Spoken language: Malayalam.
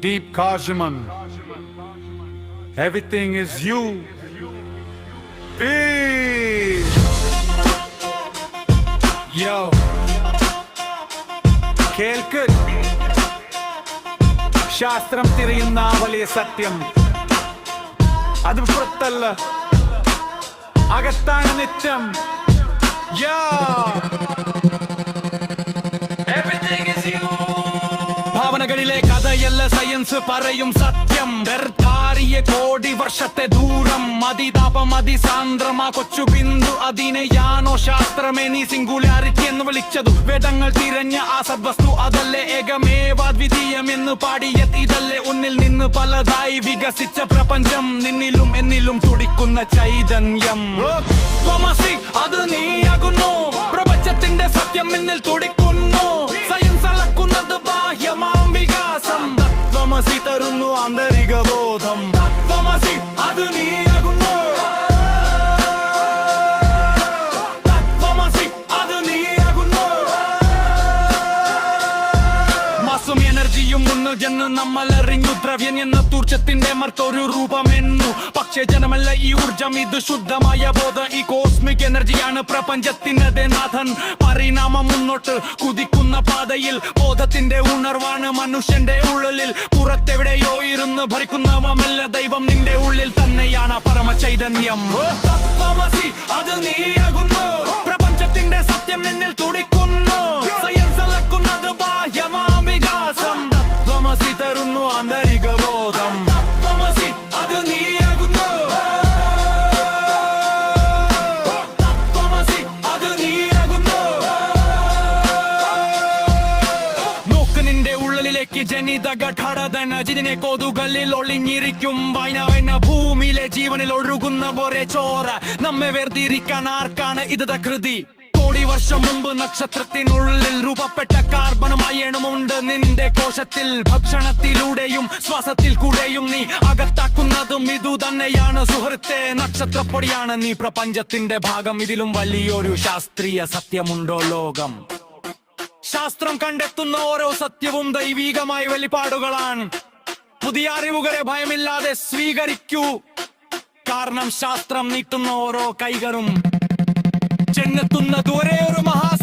Deep Kajiman. Everything is you. Peace. Yo. കേൾക്ക് ശാസ്ത്രം തിരയുന്ന വലിയ സത്യം അത് പുറത്തല്ല അകത്താണ് നിത്യം. ഭാവനകളിലെ കഥയല്ല സയൻസ് പറയും സത്യം. ദർത്താരിയ കോടി വർഷത്തെ ദൂരം അതിതാപം അതിസാന്ദ്രമാ കൊച്ചു ബിന്ദു അതിനെയാണോ ശാസ്ത്രമേ നീ സിംഗുലാരിറ്റി എന്ന് വിളിച്ചതു? വേദങ്ങൾ തിരഞ്ഞ ആ സദ്വസ്തു അതല്ലേ ഏകമേവാദ്വിതീയം എന്ന് പാടിയത് ഇതല്ലേ? ഉന്നിൽ നിന്ന് പലതായി വികസിച്ച പ്രപഞ്ചം നിന്നിലും എന്നിലും തുടിക്കുന്ന ചൈതന്യം. അത് നീയാകുന്നു പ്രപഞ്ചത്തിന്റെ സത്യം എന്നിൽ തുടിക്കുന്നു. സയൻസ് അളക്കുന്നത് ബാഹ്യമാം വികാസം. തത്വമസി തരുന്നു ആന്തരിക ബോധം. തത്വമസി അത് നീയാകുന്നു. തത്വമസി അത് നീയാകുന്നു. മാസും എനർജിയും മുന്നിൽ ജന്ന് നമ്മൾ അറിഞ്ഞു. ദ്രവ്യൻ എന്ന ഊർജത്തിന്റെ മർത്തൊരു രൂപമെന്നു. പക്ഷേ ജനമല്ല ഈ ഊർജം, ഇത് ശുദ്ധമായ ബോധം. ഈ കോസ്മിക് എനർജിയാണ് പ്രപഞ്ചത്തിനതെ നാഥൻ. പരിണാമം മുന്നോട്ട് കുതിക്കുന്ന പാതയിൽ ബോധത്തിന്റെ ഉണർവാണ് മനുഷ്യന്റെ ഉള്ളിൽ. പുറത്തെവിടെയോ ഇരുന്ന് ഭരിക്കുന്നവമല്ല ദൈവം, നിന്റെ ഉള്ളിൽ തന്നെയാണ് പരമചൈതന്യം. തത്വമസി അത് നീയാകുന്നു. പ്രപഞ്ചത്തിന്റെ സത്യം നിന്നിൽ തുടിക്കുന്നു. സയൻസ് അളക്കുന്നത് ബാഹ്യമാം വികാസം. തത്വമസി തരുന്നു ആന്തരിക ബോധം. തത്വമസി അത് നീയാകുന്നു. തത്വമസി അത് നീയാകുന്നു. നോക്ക് നിന്റെ ഉള്ളിലേക്ക് ജനിത ഘടന ജിതിനെ കൊതുകളിൽ ഒളിഞ്ഞിരിക്കും. വൈന ഭൂമിയിലെ ജീവനിൽ ഒഴുകുന്ന പോലെ ചോര നമ്മെ വേർതിരിക്കാൻ ആർക്കാണ് ഇത് കൃതി? കോടി വർഷം മുമ്പ് നക്ഷത്രത്തിനുള്ളിൽ രൂപപ്പെട്ട കാർബണും അയണുമുണ്ട് നിന്റെ കോശത്തിൽ. ഭക്ഷണത്തിലൂടെയും ശ്വാസത്തിൽ കൂടെയും നീ അകത്താക്കുന്നതും ഇതു തന്നെയാണ് സുഹൃത്തെ. നക്ഷത്രപ്പൊടിയാണ് നീ പ്രപഞ്ചത്തിന്റെ ഭാഗം. ഇതിലും വലിയൊരു ശാസ്ത്രീയ സത്യമുണ്ടോ ലോകം? ശാസ്ത്രം കണ്ടെത്തുന്ന ഓരോ സത്യവും ദൈവികമായ വെളിപ്പാടുകളാണ്. പുതിയ അറിവുകളെ ഭയമില്ലാതെ സ്വീകരിക്കൂ. കാരണം ശാസ്ത്രം നീട്ടുന്ന ഓരോ കൈകളും ചെന്നെത്തുന്നത് ഒരേ ഒരു മഹാ